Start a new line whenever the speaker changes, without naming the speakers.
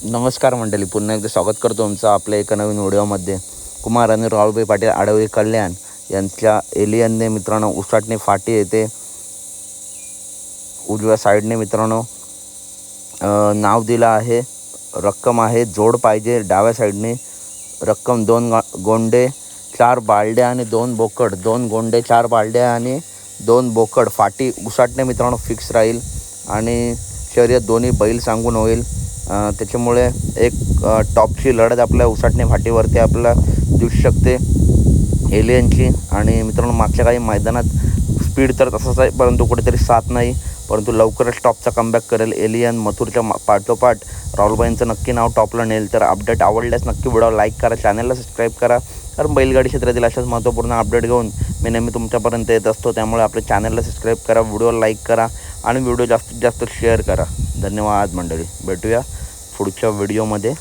नमस्कार मंडळी, पुन्हा एकदा स्वागत करतो तुमचं आपल्या एका नवीन व्हिडिओमध्ये। कुमार आणि राहुलभाई पाटील आडवळी कल्याण यांच्या एलियनने मित्रांनो उसाटणे फाटी येते उजव्या साईडने मित्रांनो नाव दिलं आहे। रक्कम आहे जोड पाहिजे डाव्या साईडने। रक्कम 2 गोंडे 4 बालड्या आणि 2 बोकड। 2 गोंडे 4 बालड्या आणि 2 बोकड। फाटी उसाटणे मित्रांनो फिक्स राहील आणि शर्यत दोन्ही बैल सांगून होईल। त्याच्यामुळे एक टॉपची लढत आपल्या उसाटणे फाटीवरती आपल्याला दिसू शकते एलियनची। आणि मित्रांनो मागच्या काही मैदानात स्पीड तर तसाच आहे, परंतु कुठेतरी साथ नाही। परंतु लवकरच टॉपचा कमबॅक करेल एलियन। मथुरच्या पाठोपाठ राहुलभाईंचं नक्की नाव टॉपला नेल। तर अपडेट आवडल्यास नक्की व्हिडिओ लाईक करा, चॅनलला सबस्क्राईब करा, कारण बैलगाडी क्षेत्रातील अशाच महत्त्वपूर्ण अपडेट घेऊन मी नेहमी तुमच्यापर्यंत येत असतो। त्यामुळे आपल्या चॅनलला सबस्क्राईब करा, व्हिडिओ लाईक करा आणि व्हिडिओ जास्तीत जास्त शेअर करा। धन्यवाद मंडळी, भेटूया पुढच्या व्हिडिओमध्ये।